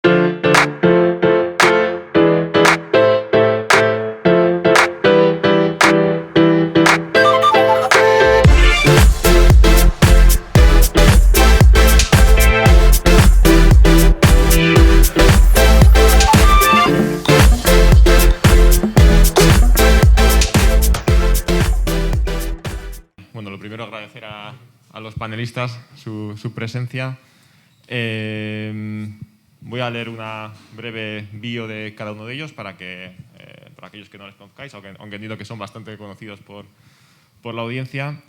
Bueno, lo primero agradecer a los panelistas su presencia. Voy a leer una breve bio de cada uno de ellos para aquellos que no les conozcáis, aunque entiendo que son bastante conocidos por la audiencia.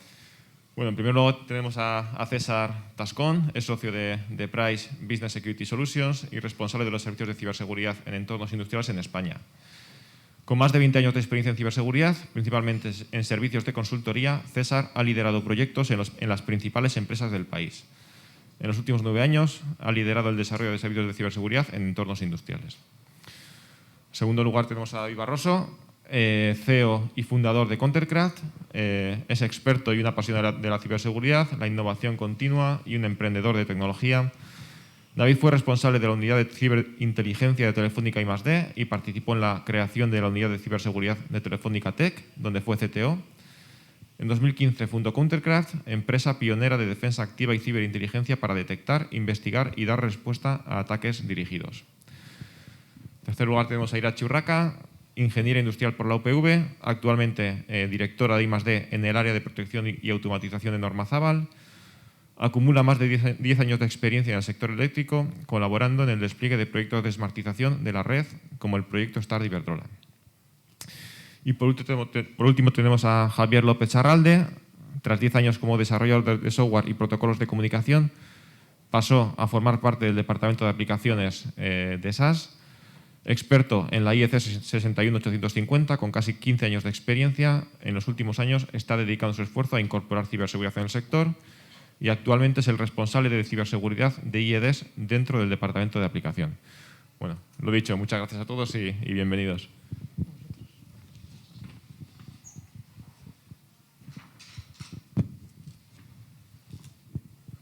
Bueno, en primer lugar tenemos a César Tascón, es socio de Price Business Security Solutions y responsable de los servicios de ciberseguridad en entornos industriales en España. Con más de 20 años de experiencia en ciberseguridad, principalmente en servicios de consultoría, César ha liderado proyectos en las principales empresas del país. En los últimos 9 años ha liderado el desarrollo de servicios de ciberseguridad en entornos industriales. En segundo lugar tenemos a David Barroso, CEO y fundador de Countercraft. Es experto y un apasionado de la ciberseguridad, la innovación continua y un emprendedor de tecnología. David fue responsable de la unidad de ciberinteligencia de Telefónica I+D y participó en la creación de la unidad de ciberseguridad de Telefónica Tech, donde fue CTO. En 2015 fundó Countercraft, empresa pionera de defensa activa y ciberinteligencia para detectar, investigar y dar respuesta a ataques dirigidos. En tercer lugar tenemos a Irache Urraca, ingeniera industrial por la UPV, actualmente directora de I+D en el área de protección y automatización de Normazábal. Acumula más de 10 años de experiencia en el sector eléctrico, colaborando en el despliegue de proyectos de smartización de la red, como el proyecto Star de Iberdrola. Y por último tenemos a Javier López Charralde. Tras 10 años como desarrollador de software y protocolos de comunicación, pasó a formar parte del departamento de aplicaciones de SAS, experto en la IEC 61850, con casi 15 años de experiencia. En los últimos años está dedicando su esfuerzo a incorporar ciberseguridad en el sector y actualmente es el responsable de ciberseguridad de IEDES dentro del departamento de aplicación. Bueno, lo dicho, muchas gracias a todos y bienvenidos.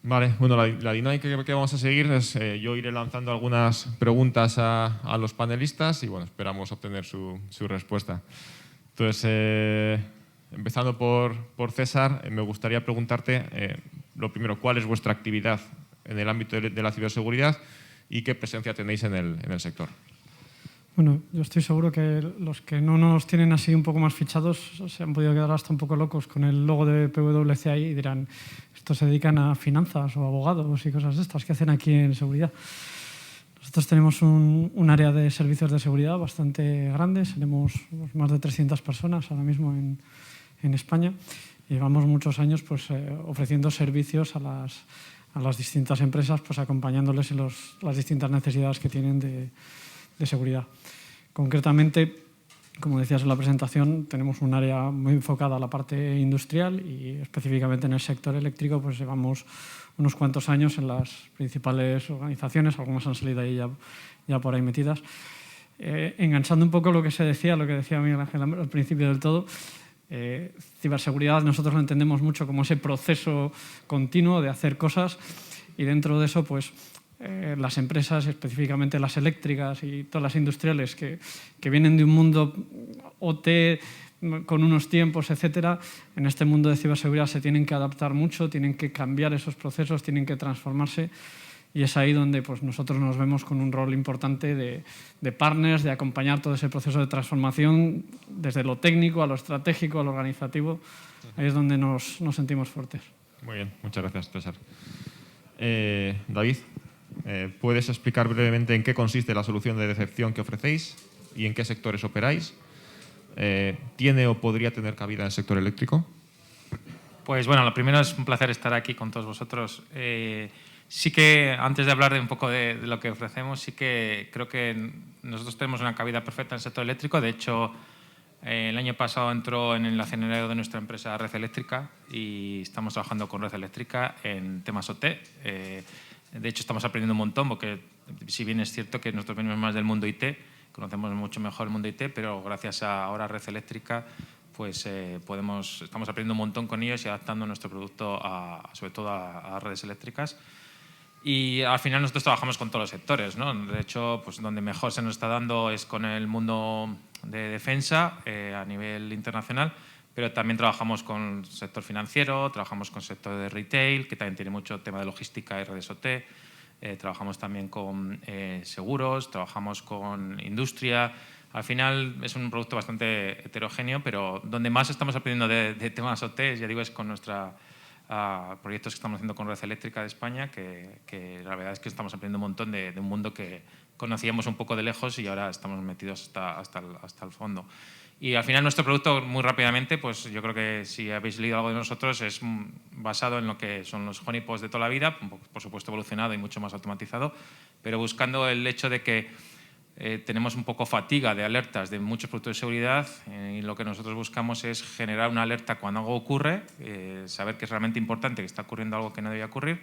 Vale, bueno, la dinámica que vamos a seguir es yo iré lanzando algunas preguntas a los panelistas y bueno, esperamos obtener su respuesta. Entonces, empezando por César, me gustaría preguntarte, lo primero, ¿cuál es vuestra actividad en el ámbito de la ciberseguridad y qué presencia tenéis en el sector? Bueno, yo estoy seguro que los que no nos tienen así un poco más fichados se han podido quedar hasta un poco locos con el logo de PwC ahí y dirán, estos se dedican a finanzas o abogados y cosas de estas, ¿qué hacen aquí en seguridad? Nosotros tenemos un área de servicios de seguridad bastante grande, tenemos más de 300 personas ahora mismo en España y llevamos muchos años pues, ofreciendo servicios a las distintas empresas, pues, acompañándoles en las distintas necesidades que tienen de seguridad. Concretamente, como decías en la presentación, tenemos un área muy enfocada a la parte industrial y específicamente en el sector eléctrico pues llevamos unos cuantos años en las principales organizaciones, algunas han salido ahí ya por ahí metidas. Enganchando un poco lo que decía Miguel Ángel al principio del todo, ciberseguridad nosotros lo entendemos mucho como ese proceso continuo de hacer cosas y dentro de eso pues las empresas, específicamente las eléctricas y todas las industriales que vienen de un mundo OT con unos tiempos, etcétera, en este mundo de ciberseguridad se tienen que adaptar mucho, tienen que cambiar esos procesos, tienen que transformarse y es ahí donde pues, nosotros nos vemos con un rol importante de partners, de acompañar todo ese proceso de transformación desde lo técnico a lo estratégico, a lo organizativo. Ahí es donde nos sentimos fuertes. Muy bien, muchas gracias, César. David, ¿puedes explicar brevemente en qué consiste la solución de decepción que ofrecéis y en qué sectores operáis? ¿Tiene o podría tener cabida en el sector eléctrico? Pues bueno, lo primero es un placer estar aquí con todos vosotros. Sí que, antes de hablar de un poco de lo que ofrecemos, sí que creo que nosotros tenemos una cabida perfecta en el sector eléctrico. De hecho, el año pasado entró en el acelerador de nuestra empresa Red Eléctrica y estamos trabajando con Red Eléctrica en temas OT. De hecho, estamos aprendiendo un montón porque, si bien es cierto que nosotros venimos más del mundo IT, conocemos mucho mejor el mundo IT, pero gracias a ahora Red Eléctrica pues estamos aprendiendo un montón con ellos y adaptando nuestro producto sobre todo a redes eléctricas. Y al final nosotros trabajamos con todos los sectores, ¿no? De hecho, pues donde mejor se nos está dando es con el mundo de defensa a nivel internacional, pero también trabajamos con el sector financiero, trabajamos con el sector de retail, que también tiene mucho tema de logística y redes OT, trabajamos también con seguros, trabajamos con industria. Al final es un producto bastante heterogéneo, pero donde más estamos aprendiendo de temas OT, ya digo, es con nuestra proyectos que estamos haciendo con Red Eléctrica de España, que la verdad es que estamos aprendiendo un montón de un mundo que conocíamos un poco de lejos y ahora estamos metidos hasta el fondo. Y al final nuestro producto, muy rápidamente, pues yo creo que si habéis leído algo de nosotros, es basado en lo que son los honeypots de toda la vida, por supuesto evolucionado y mucho más automatizado, pero buscando el hecho de que tenemos un poco fatiga de alertas de muchos productos de seguridad y lo que nosotros buscamos es generar una alerta cuando algo ocurre, saber que es realmente importante, que está ocurriendo algo que no debía ocurrir,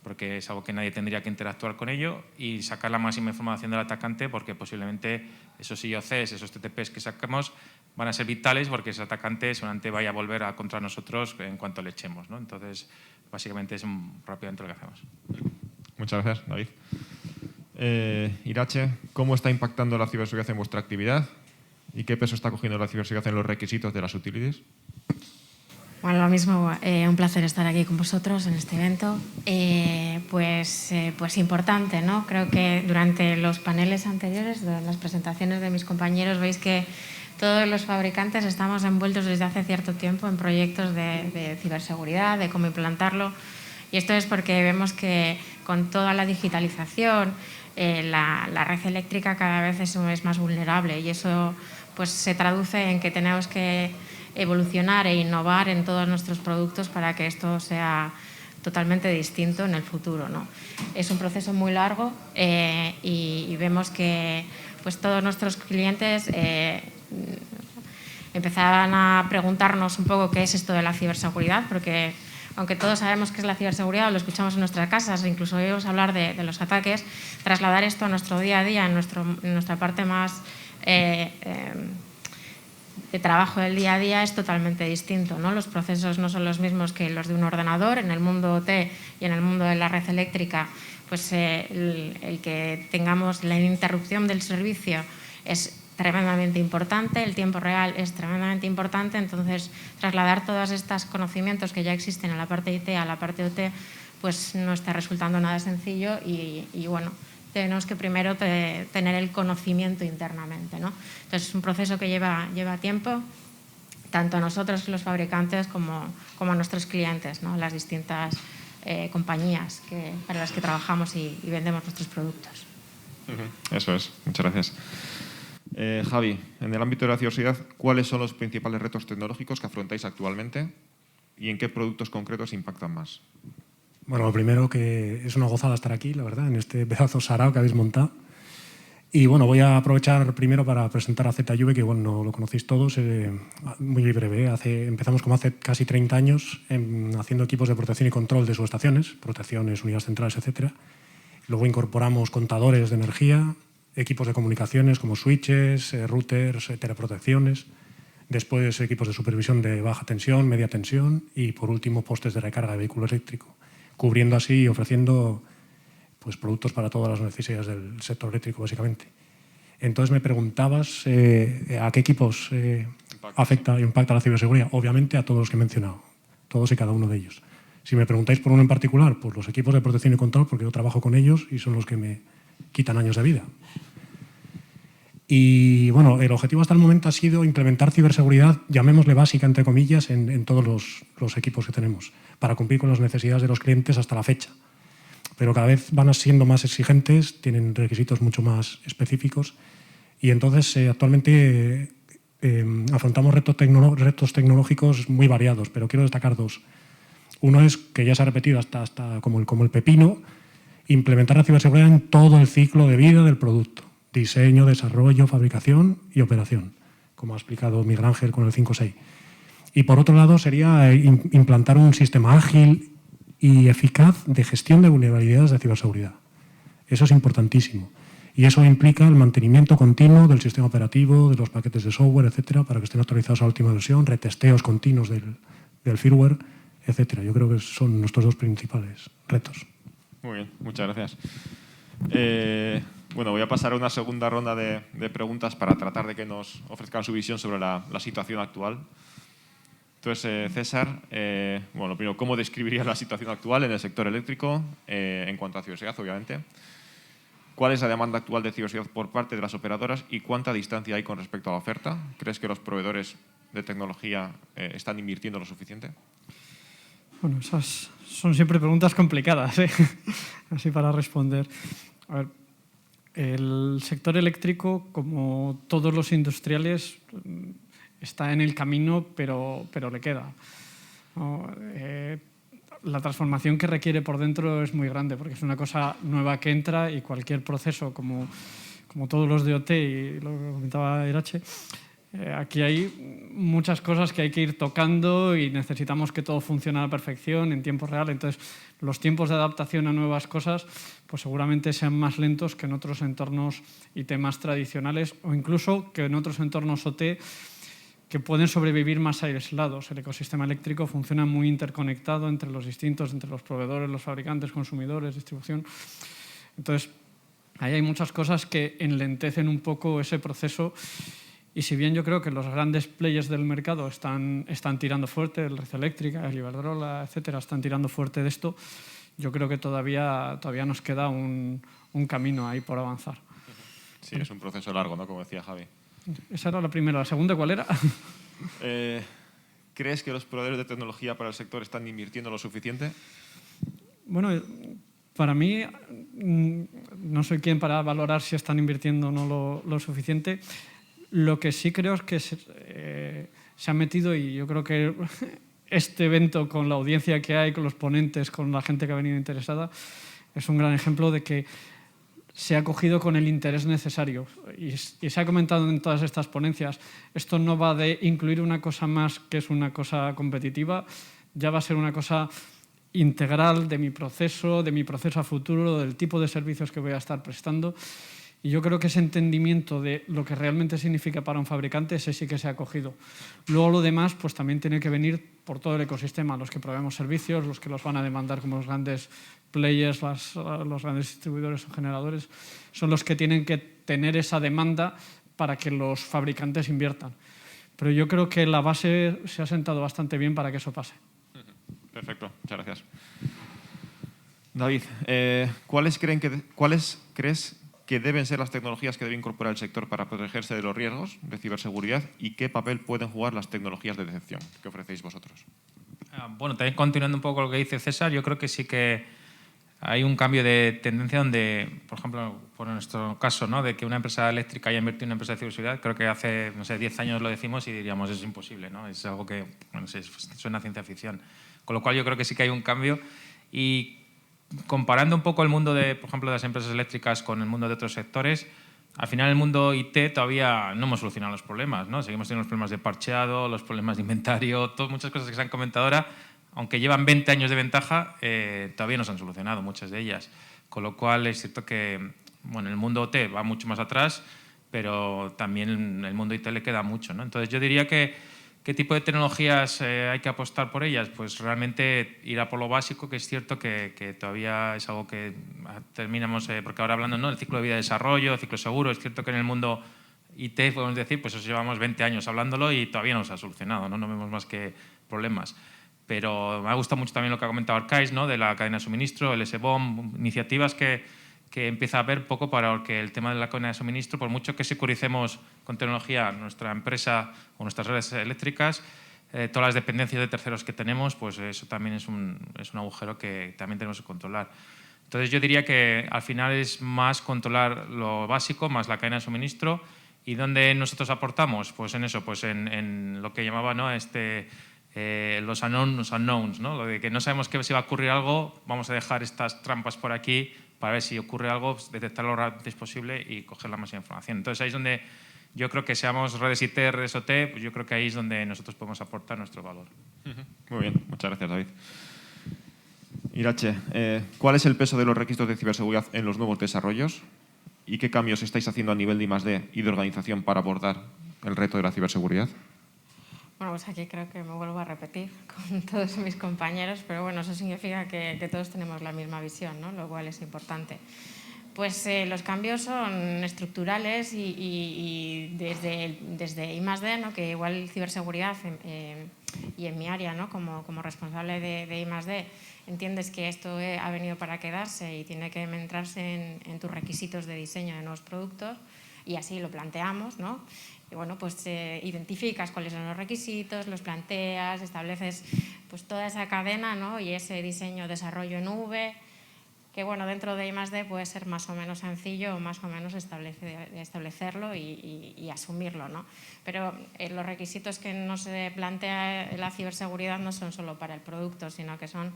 porque es algo que nadie tendría que interactuar con ello, y sacar la máxima información del atacante, porque posiblemente esos IOCs, esos TTPs que sacamos van a ser vitales porque ese atacante seguramente vaya a volver contra nosotros en cuanto le echemos, ¿no? Entonces, básicamente es rápidamente lo que hacemos. Muchas gracias, David. Irache, ¿cómo está impactando la ciberseguridad en vuestra actividad? ¿Y qué peso está cogiendo la ciberseguridad en los requisitos de las utilities? Bueno, lo mismo, un placer estar aquí con vosotros en este evento. Pues importante, ¿no? Creo que durante los paneles anteriores, durante las presentaciones de mis compañeros, veis que todos los fabricantes estamos envueltos desde hace cierto tiempo en proyectos de ciberseguridad, de cómo implantarlo. Y esto es porque vemos que con toda la digitalización, la red eléctrica cada vez es más vulnerable, y eso pues se traduce en que tenemos que evolucionar e innovar en todos nuestros productos para que esto sea totalmente distinto en el futuro, ¿no? Es un proceso muy largo y vemos que pues todos nuestros clientes empezaban a preguntarnos un poco qué es esto de la ciberseguridad, porque aunque todos sabemos qué es la ciberseguridad, lo escuchamos en nuestras casas, incluso oímos hablar de los ataques, trasladar esto a nuestro día a día, en nuestra parte más de trabajo del día a día, es totalmente distinto, ¿no? Los procesos no son los mismos que los de un ordenador. En el mundo OT y en el mundo de la red eléctrica, pues el que tengamos la interrupción del servicio es tremendamente importante, el tiempo real es tremendamente importante, entonces trasladar todos estos conocimientos que ya existen en la parte IT a la parte OT pues no está resultando nada sencillo y bueno, tenemos que primero tener el conocimiento internamente, ¿no? Entonces es un proceso que lleva tiempo, tanto a nosotros los fabricantes como a nuestros clientes, ¿no? Las distintas compañías para las que trabajamos y vendemos nuestros productos. Eso es, muchas gracias. Javi, en el ámbito de la ciberseguridad, ¿cuáles son los principales retos tecnológicos que afrontáis actualmente y en qué productos concretos impactan más? Bueno, lo primero, que es una gozada estar aquí, la verdad, en este pedazo sarao que habéis montado. Y bueno, voy a aprovechar primero para presentar a ZV, que bueno, lo conocéis todos, muy breve. Empezamos como hace casi 30 años haciendo equipos de protección y control de subestaciones, protecciones, unidades centrales, etc. Luego incorporamos contadores de energía, equipos de comunicaciones como switches, routers, teleprotecciones. Después equipos de supervisión de baja tensión, media tensión y por último postes de recarga de vehículo eléctrico, cubriendo así y ofreciendo pues, productos para todas las necesidades del sector eléctrico básicamente. Entonces me preguntabas a qué equipos impacta la ciberseguridad. Obviamente a todos los que he mencionado, todos y cada uno de ellos. Si me preguntáis por uno en particular, pues los equipos de protección y control, porque yo trabajo con ellos y son los que me quitan años de vida. Y bueno, el objetivo hasta el momento ha sido implementar ciberseguridad, llamémosle básica, entre comillas, en todos los equipos que tenemos, para cumplir con las necesidades de los clientes hasta la fecha. Pero cada vez van siendo más exigentes, tienen requisitos mucho más específicos y entonces actualmente afrontamos retos tecnológicos muy variados, pero quiero destacar dos. Uno es, que ya se ha repetido hasta como el pepino, implementar la ciberseguridad en todo el ciclo de vida del producto. Diseño, desarrollo, fabricación y operación, como ha explicado Miguel Ángel con el 5.6. Y por otro lado sería implantar un sistema ágil y eficaz de gestión de vulnerabilidades de ciberseguridad. Eso es importantísimo. Y eso implica el mantenimiento continuo del sistema operativo, de los paquetes de software, etcétera, para que estén actualizados a la última versión, retesteos continuos del firmware, etcétera. Yo creo que son nuestros dos principales retos. Muy bien, muchas gracias. Bueno, voy a pasar a una segunda ronda de preguntas para tratar de que nos ofrezcan su visión sobre la situación actual. Entonces, César, bueno, primero, ¿cómo describirías la situación actual en el sector eléctrico en cuanto a ciberseguridad, obviamente? ¿Cuál es la demanda actual de ciberseguridad por parte de las operadoras y cuánta distancia hay con respecto a la oferta? ¿Crees que los proveedores de tecnología están invirtiendo lo suficiente? Bueno, esas son siempre preguntas complicadas, ¿eh? Así para responder. A ver, el sector eléctrico, como todos los industriales, está en el camino, pero le queda, ¿no? La transformación que requiere por dentro es muy grande, porque es una cosa nueva que entra y cualquier proceso, como todos los de OT, y lo que comentaba Irache, aquí hay muchas cosas que hay que ir tocando y necesitamos que todo funcione a la perfección en tiempo real. Entonces, los tiempos de adaptación a nuevas cosas pues seguramente sean más lentos que en otros entornos IT más tradicionales o incluso que en otros entornos OT que pueden sobrevivir más aislados. El ecosistema eléctrico funciona muy interconectado entre los distintos, entre los proveedores, los fabricantes, consumidores, distribución. Entonces, ahí hay muchas cosas que enlentecen un poco ese proceso. Y si bien yo creo que los grandes players del mercado están tirando fuerte, el Red Eléctrica, el Iberdrola, etcétera, están tirando fuerte de esto, yo creo que todavía nos queda un camino ahí por avanzar. Sí, es un proceso largo, ¿no? Como decía Javi. Esa era la primera. ¿La segunda cuál era? ¿Crees que los proveedores de tecnología para el sector están invirtiendo lo suficiente? Bueno, para mí, no soy quien para valorar si están invirtiendo o no lo suficiente. Lo que sí creo es que se han metido, y yo creo que este evento, con la audiencia que hay, con los ponentes, con la gente que ha venido interesada, es un gran ejemplo de que se ha cogido con el interés necesario. Y se ha comentado en todas estas ponencias, esto no va de incluir una cosa más que es una cosa competitiva, ya va a ser una cosa integral de mi proceso a futuro, del tipo de servicios que voy a estar prestando. Y yo creo que ese entendimiento de lo que realmente significa para un fabricante, ese sí que se ha cogido. Luego lo demás pues también tiene que venir por todo el ecosistema, los que proveemos servicios, los que los van a demandar como los grandes players, los grandes distribuidores o generadores, son los que tienen que tener esa demanda para que los fabricantes inviertan. Pero yo creo que la base se ha sentado bastante bien para que eso pase. Perfecto, muchas gracias. David, ¿cuáles crees que deben ser las tecnologías que debe incorporar el sector para protegerse de los riesgos de ciberseguridad y qué papel pueden jugar las tecnologías de detección que ofrecéis vosotros? Bueno, también continuando un poco lo que dice César, yo creo que sí que hay un cambio de tendencia donde, por ejemplo, por nuestro caso, ¿no?, de que una empresa eléctrica haya invertido en una empresa de ciberseguridad, creo que hace, no sé, 10 años lo decimos y diríamos es imposible, ¿no? Es algo que, bueno, suena a ciencia ficción. Con lo cual yo creo que sí que hay un cambio y comparando un poco el mundo de, por ejemplo, de las empresas eléctricas con el mundo de otros sectores, al final el mundo IT todavía no hemos solucionado los problemas, ¿no? Seguimos teniendo los problemas de parcheado, los problemas de inventario, muchas cosas que se han comentado ahora, aunque llevan 20 años de ventaja, todavía no se han solucionado muchas de ellas. Con lo cual es cierto que, bueno, el mundo OT va mucho más atrás, pero también en el mundo IT le queda mucho, ¿no? Entonces yo diría que ¿qué tipo de tecnologías hay que apostar por ellas? Pues realmente ir a por lo básico, que es cierto que todavía es algo que terminamos, porque ahora hablando, ¿no?, del ciclo de vida de desarrollo, el ciclo seguro, es cierto que en el mundo IT, podemos decir, pues llevamos 20 años hablándolo y todavía no se ha solucionado, ¿no? No vemos más que problemas. Pero me ha gustado mucho también lo que ha comentado Arcais, ¿no?, de la cadena de suministro, el SBOM, iniciativas que empieza a haber poco para que el tema de la cadena de suministro, por mucho que securicemos con tecnología nuestra empresa o nuestras redes eléctricas, todas las dependencias de terceros que tenemos, pues eso también es un agujero que también tenemos que controlar. Entonces yo diría que al final es más controlar lo básico, más la cadena de suministro. ¿Y dónde nosotros aportamos? Pues en eso, pues en lo que llamaba, ¿no?, los unknowns, ¿no? Lo de que no sabemos que si va a ocurrir algo, vamos a dejar estas trampas por aquí para ver si ocurre algo, detectarlo lo antes posible y coger la máxima información. Entonces ahí es donde yo creo que seamos redes IT, redes OT, pues yo creo que ahí es donde nosotros podemos aportar nuestro valor. Muy bien, muchas gracias, David. Irache, ¿cuál es el peso de los requisitos de ciberseguridad en los nuevos desarrollos? ¿Y qué cambios estáis haciendo a nivel de I+D y de organización para abordar el reto de la ciberseguridad? Bueno, pues aquí creo que me vuelvo a repetir con todos mis compañeros, pero bueno, eso significa que todos tenemos la misma visión, ¿no? Lo cual es importante. Pues los cambios son estructurales y desde I+D, ¿no? Que igual ciberseguridad y en mi área, ¿no? como responsable de I+D, entiendes que esto ha venido para quedarse y tiene que entrarse en tus requisitos de diseño de nuevos productos, y así lo planteamos, ¿no? Y bueno, pues identificas cuáles son los requisitos, los planteas, estableces pues toda esa cadena, ¿no? Y ese diseño, desarrollo en nube, que bueno, dentro de I+D puede ser más o menos sencillo o más o menos establecerlo y asumirlo, ¿no? Pero los requisitos que nos plantea la ciberseguridad no son solo para el producto, sino que son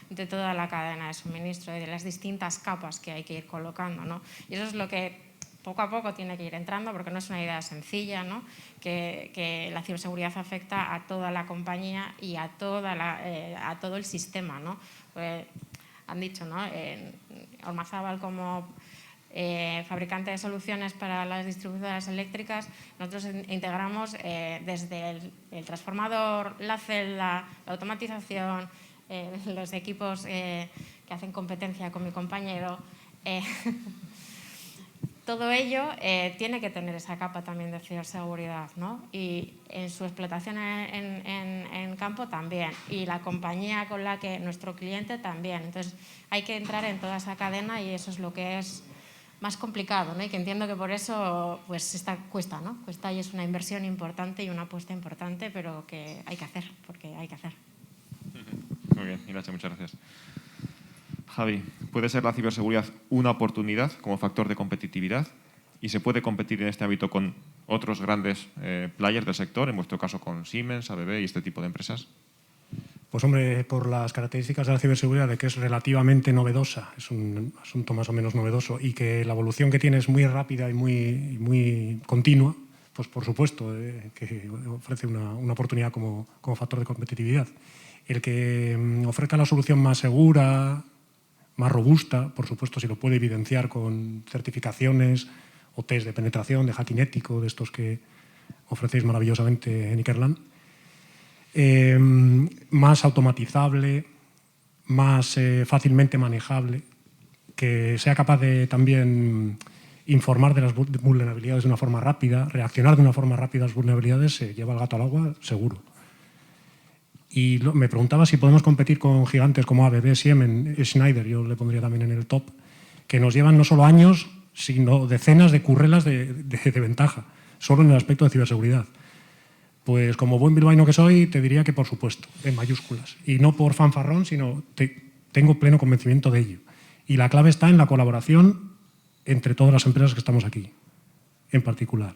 de toda la cadena de suministro y de las distintas capas que hay que ir colocando, ¿no? Y eso es lo que poco a poco tiene que ir entrando, porque no es una idea sencilla, ¿no? Que la ciberseguridad afecta a toda la compañía y a todo el sistema, ¿no? Pues, han dicho, ¿no? Ormazábal como fabricante de soluciones para las distribuidoras eléctricas, nosotros integramos desde el transformador, la celda, la automatización, los equipos que hacen competencia con mi compañero. Todo ello tiene que tener esa capa también de ciberseguridad, ¿no? Y en su explotación en campo también. Y la compañía con la que nuestro cliente también. Entonces hay que entrar en toda esa cadena y eso es lo que es más complicado, ¿no? Y que entiendo que por eso pues cuesta, ¿no? Cuesta y es una inversión importante y una apuesta importante, pero que hay que hacer, porque hay que hacer. Muy bien, Irache, muchas gracias. Javi, ¿puede ser la ciberseguridad una oportunidad como factor de competitividad? ¿Y se puede competir en este ámbito con otros grandes players del sector, en vuestro caso con Siemens, ABB y este tipo de empresas? Pues hombre, por las características de la ciberseguridad, de que es relativamente novedosa, es un asunto más o menos novedoso, y que la evolución que tiene es muy rápida y muy continua, pues por supuesto que ofrece una oportunidad como factor de competitividad. El que ofrezca la solución más segura, más robusta, por supuesto, si lo puede evidenciar con certificaciones o test de penetración, de hacking ético, de estos que ofrecéis maravillosamente en Ikerlan. Más automatizable, más fácilmente manejable, que sea capaz de también informar de las vulnerabilidades de una forma rápida, reaccionar de una forma rápida a las vulnerabilidades, se lleva el gato al agua, seguro. Y me preguntaba si podemos competir con gigantes como ABB, Siemens, Schneider, yo le pondría también en el top, que nos llevan no solo años, sino decenas de currelas de ventaja, solo en el aspecto de ciberseguridad. Pues como buen bilbaíno que soy, te diría que por supuesto, en mayúsculas. Y no por fanfarrón, sino tengo pleno convencimiento de ello. Y la clave está en la colaboración entre todas las empresas que estamos aquí, en particular.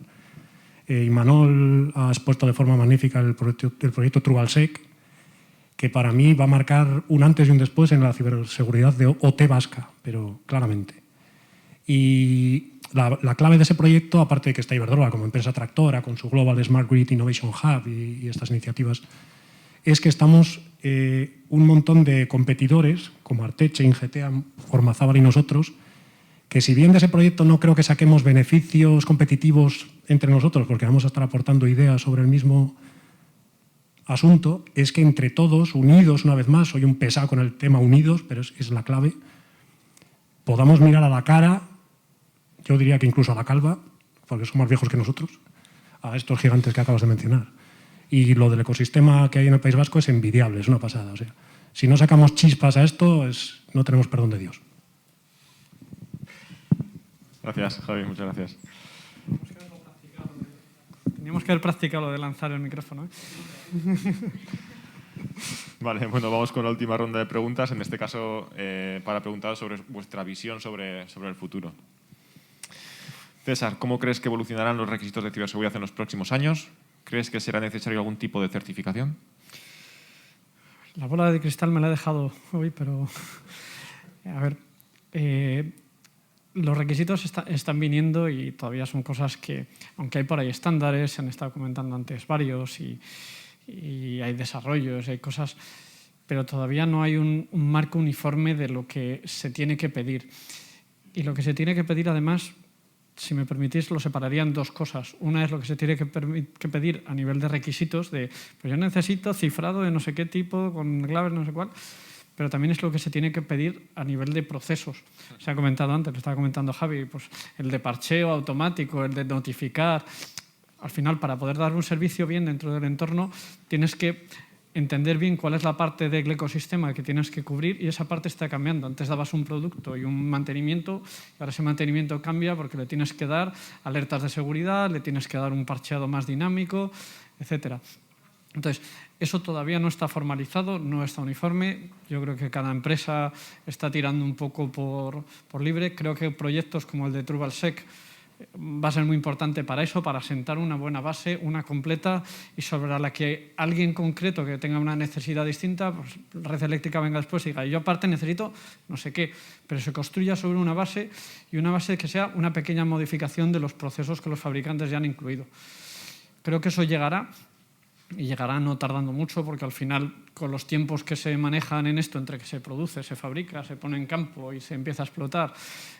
Imanol ha expuesto de forma magnífica el proyecto TrueAlSec, que para mí va a marcar un antes y un después en la ciberseguridad de OT vasca, pero claramente. Y la clave de ese proyecto, aparte de que está Iberdrola como empresa tractora, con su Global Smart Grid Innovation Hub y estas iniciativas, es que estamos un montón de competidores, como Arteche, Ingetea, Ormazábal y nosotros, que si bien de ese proyecto no creo que saquemos beneficios competitivos entre nosotros, porque vamos a estar aportando ideas sobre el mismo asunto, es que entre todos, unidos una vez más, soy un pesado con el tema unidos, pero es la clave, podamos mirar a la cara, yo diría que incluso a la calva, porque son más viejos que nosotros, a estos gigantes que acabas de mencionar. Y lo del ecosistema que hay en el País Vasco es envidiable, es una pasada. O sea, si no sacamos chispas a esto, no tenemos perdón de Dios. Gracias, Javi, muchas gracias. Teníamos que haber practicado lo de lanzar el micrófono, ¿eh? Vale, bueno, vamos con la última ronda de preguntas, en este caso para preguntaros sobre vuestra visión sobre el futuro. César, ¿cómo crees que evolucionarán los requisitos de ciberseguridad en los próximos años? ¿Crees que será necesario algún tipo de certificación? La bola de cristal me la he dejado hoy, pero a ver, los requisitos están viniendo y todavía son cosas que, aunque hay por ahí estándares, se han estado comentando antes varios y hay desarrollos, hay cosas, pero todavía no hay un marco uniforme de lo que se tiene que pedir. Y lo que se tiene que pedir, además, si me permitís, lo separaría en dos cosas. Una es lo que se tiene que pedir a nivel de requisitos, de pues yo necesito cifrado de no sé qué tipo, con claves no sé cuál, pero también es lo que se tiene que pedir a nivel de procesos. Se ha comentado antes, lo estaba comentando Javi, pues el de parcheo automático, el de notificar. Al final, para poder dar un servicio bien dentro del entorno, tienes que entender bien cuál es la parte del ecosistema que tienes que cubrir, y esa parte está cambiando. Antes dabas un producto y un mantenimiento, y ahora ese mantenimiento cambia porque le tienes que dar alertas de seguridad, le tienes que dar un parcheado más dinámico, etcétera. Entonces, eso todavía no está formalizado, no está uniforme. Yo creo que cada empresa está tirando un poco por libre. Creo que proyectos como el de TruvalSec va a ser muy importante para eso, para sentar una buena base, una completa, y sobre la que alguien concreto que tenga una necesidad distinta, pues Red Eléctrica venga después y diga, yo aparte necesito no sé qué, pero se construya sobre una base, y una base que sea una pequeña modificación de los procesos que los fabricantes ya han incluido. Creo que eso llegará, y llegará no tardando mucho, porque al final, con los tiempos que se manejan en esto, entre que se produce, se fabrica, se pone en campo y se empieza a explotar,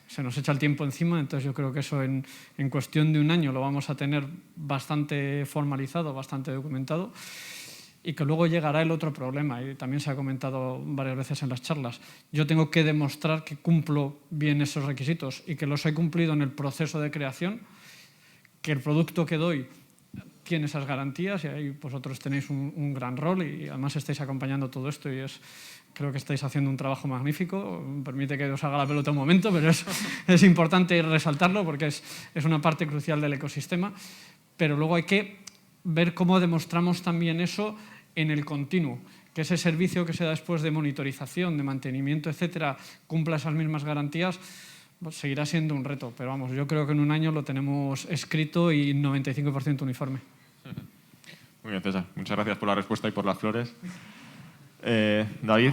se nos echa el tiempo encima. Entonces yo creo que eso en cuestión de un año lo vamos a tener bastante formalizado, bastante documentado, y que luego llegará el otro problema, y también se ha comentado varias veces en las charlas. Yo tengo que demostrar que cumplo bien esos requisitos y que los he cumplido en el proceso de creación, que el producto que doy tiene esas garantías, y ahí vosotros tenéis un gran rol, y además estáis acompañando todo esto, y creo que estáis haciendo un trabajo magnífico. Me permite que os haga la pelota un momento, pero es importante resaltarlo porque es una parte crucial del ecosistema. Pero luego hay que ver cómo demostramos también eso en el continuo, que ese servicio que se da después de monitorización, de mantenimiento, etcétera, cumpla esas mismas garantías. Pues seguirá siendo un reto, pero vamos, yo creo que en un año lo tenemos escrito y 95% uniforme. Muy bien, César. Muchas gracias por la respuesta y por las flores. David.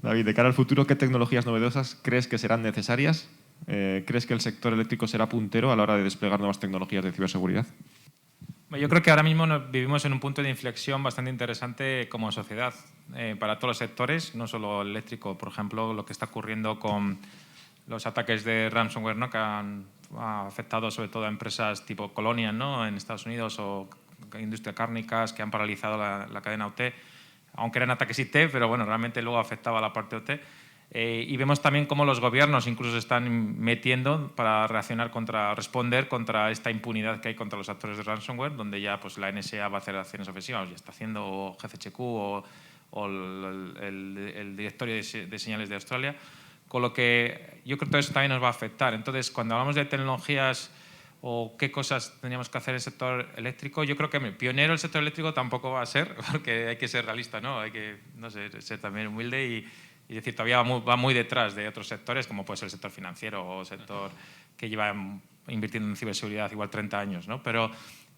David, de cara al futuro, ¿qué tecnologías novedosas crees que serán necesarias? ¿Crees que el sector eléctrico será puntero a la hora de desplegar nuevas tecnologías de ciberseguridad? Yo creo que ahora mismo vivimos en un punto de inflexión bastante interesante como sociedad, para todos los sectores, no solo el eléctrico. Por ejemplo, lo que está ocurriendo con los ataques de ransomware, ¿no?, que han afectado sobre todo a empresas tipo Colonial, ¿no?, en Estados Unidos, o industria cárnicas, que han paralizado la cadena OT, aunque eran ataques IT, pero bueno, realmente luego afectaba a la parte OT. Y vemos también cómo los gobiernos incluso se están metiendo para responder contra esta impunidad que hay contra los actores de ransomware, donde ya pues, la NSA va a hacer acciones ofensivas, ya está haciendo, o GCHQ o el Directorio de Señales de Australia, con lo que yo creo que todo eso también nos va a afectar. Entonces, cuando hablamos de tecnologías o qué cosas tendríamos que hacer en el sector eléctrico, yo creo que pionero el sector eléctrico tampoco va a ser, porque hay que ser realista, ¿no? Hay que, no sé, ser también humilde y decir, todavía va muy detrás de otros sectores, como puede ser el sector financiero o el sector que lleva invirtiendo en ciberseguridad igual 30 años, ¿no? Pero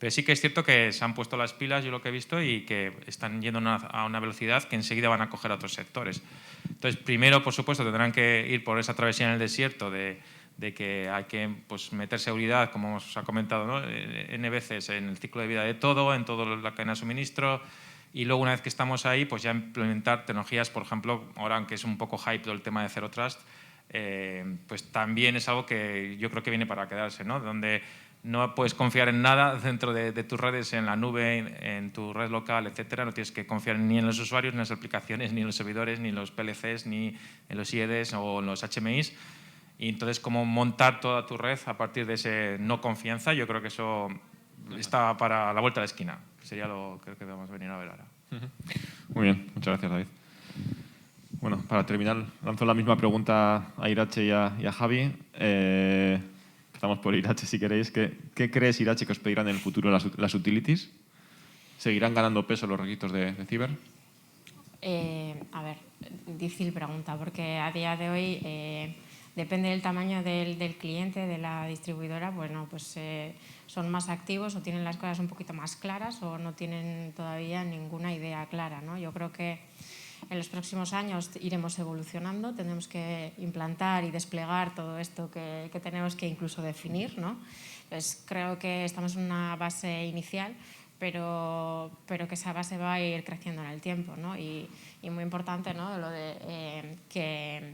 sí que es cierto que se han puesto las pilas, yo lo que he visto, y que están yendo a una velocidad que enseguida van a coger a otros sectores. Entonces, primero, por supuesto, tendrán que ir por esa travesía en el desierto de que hay que pues, meter seguridad, como os ha comentado, ¿no?, N veces en el ciclo de vida de todo, en toda la cadena de suministro. Y luego, una vez que estamos ahí, pues ya implementar tecnologías, por ejemplo, ahora aunque es un poco hype todo el tema de Zero Trust, pues también es algo que yo creo que viene para quedarse, ¿no? Donde no puedes confiar en nada dentro de tus redes, en la nube, en tu red local, etcétera. No tienes que confiar ni en los usuarios, ni en las aplicaciones, ni en los servidores, ni en los PLCs, ni en los IEDs o en los HMIs. Y entonces, cómo montar toda tu red a partir de ese no confianza, yo creo que eso está para la vuelta de la esquina. Sería lo que creo que vamos a venir a ver ahora. Muy bien, muchas gracias, David. Bueno, para terminar, lanzo la misma pregunta a Irache y a Javi. Empezamos por Irache, si queréis. ¿Qué crees, Irache, que os pedirán en el futuro las utilities? ¿Seguirán ganando peso los requisitos de ciber? A ver, difícil pregunta, porque a día de hoy depende del tamaño del cliente, de la distribuidora, bueno, pues son más activos o tienen las cosas un poquito más claras o no tienen todavía ninguna idea clara, ¿no? Yo creo que en los próximos años iremos evolucionando, tendremos que implantar y desplegar todo esto que tenemos que incluso definir, ¿no? Pues creo que estamos en una base inicial, pero que esa base va a ir creciendo en el tiempo, ¿no? Y muy importante, ¿no?, lo de que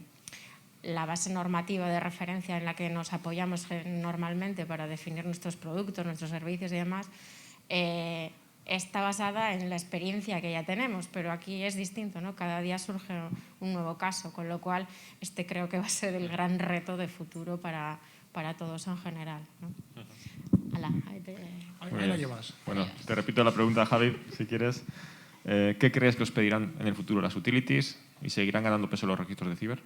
la base normativa de referencia en la que nos apoyamos normalmente para definir nuestros productos, nuestros servicios y demás, está basada en la experiencia que ya tenemos, pero aquí es distinto, ¿no? Cada día surge un nuevo caso, con lo cual creo que va a ser el gran reto de futuro para todos en general, ¿no? Ahí la llevas. Bueno, te repito la pregunta, Javi, si quieres. ¿Qué crees que os pedirán en el futuro las utilities y seguirán ganando peso los registros de ciber?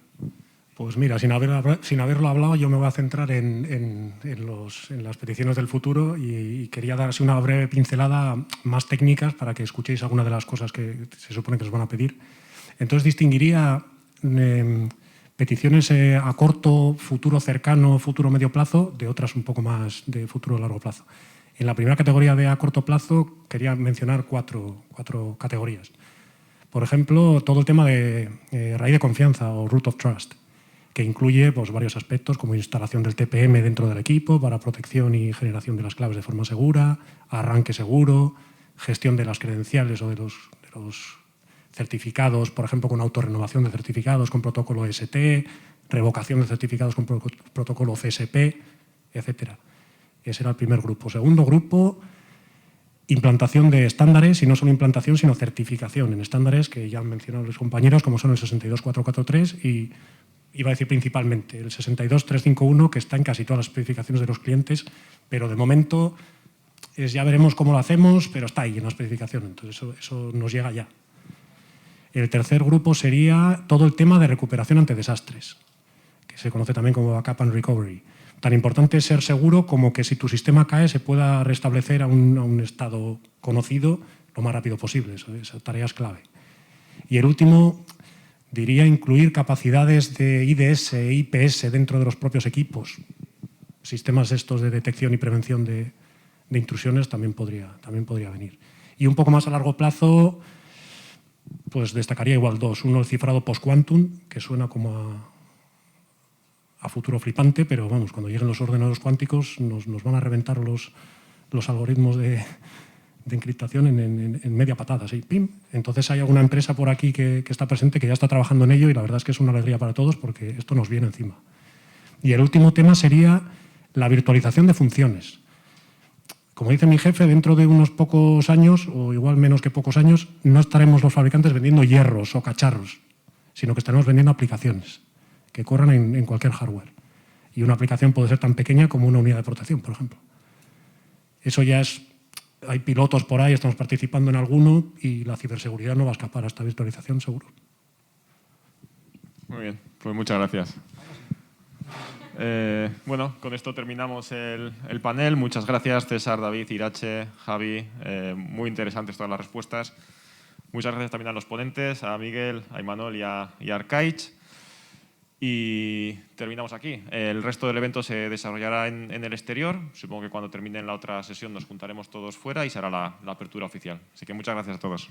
Pues mira, sin haberlo hablado, yo me voy a centrar en las peticiones del futuro y quería dar así una breve pincelada más técnicas para que escuchéis algunas de las cosas que se supone que os van a pedir. Entonces distinguiría peticiones a corto, futuro cercano, futuro medio plazo, de otras un poco más de futuro largo plazo. En la primera categoría de a corto plazo quería mencionar cuatro categorías. Por ejemplo, todo el tema de raíz de confianza o root of trust, que incluye pues, varios aspectos como instalación del TPM dentro del equipo para protección y generación de las claves de forma segura, arranque seguro, gestión de las credenciales o de los certificados, por ejemplo, con autorrenovación de certificados con protocolo ST, revocación de certificados con protocolo CSP, etcétera. Ese era el primer grupo. Segundo grupo, implantación de estándares, y no solo implantación, sino certificación en estándares que ya han mencionado los compañeros, como son el 62443 y iba a decir principalmente el 62351, que está en casi todas las especificaciones de los clientes, pero de momento ya veremos cómo lo hacemos, pero está ahí en la especificación, entonces eso nos llega ya. El tercer grupo sería todo el tema de recuperación ante desastres, que se conoce también como backup and recovery. Tan importante es ser seguro como que si tu sistema cae se pueda restablecer a un estado conocido lo más rápido posible. Esa tarea es clave. Y el último, diría incluir capacidades de IDS e IPS dentro de los propios equipos. Sistemas estos de detección y prevención de intrusiones también podría venir. Y un poco más a largo plazo, pues destacaría igual dos. Uno, el cifrado post-quantum, que suena como a futuro flipante, pero vamos, cuando lleguen los ordenadores cuánticos nos van a reventar los algoritmos de encriptación en media patada, ¿sí? ¡Pim! Entonces hay alguna empresa por aquí que está presente que ya está trabajando en ello y la verdad es que es una alegría para todos porque esto nos viene encima. Y el último tema sería la virtualización de funciones. Como dice mi jefe, dentro de unos pocos años, o igual menos que pocos años, no estaremos los fabricantes vendiendo hierros o cacharros, sino que estaremos vendiendo aplicaciones que corran en cualquier hardware. Y una aplicación puede ser tan pequeña como una unidad de protección, por ejemplo. Eso ya es... Hay pilotos por ahí, estamos participando en alguno y la ciberseguridad no va a escapar a esta virtualización, seguro. Muy bien, pues muchas gracias. Bueno, con esto terminamos el panel. Muchas gracias, César, David, Irache, Javi. Muy interesantes todas las respuestas. Muchas gracias también a los ponentes, a Miguel, a Imanol y a Arkaich. Y terminamos aquí. El resto del evento se desarrollará en el exterior. Supongo que cuando termine la otra sesión nos juntaremos todos fuera y será la apertura oficial. Así que muchas gracias a todos.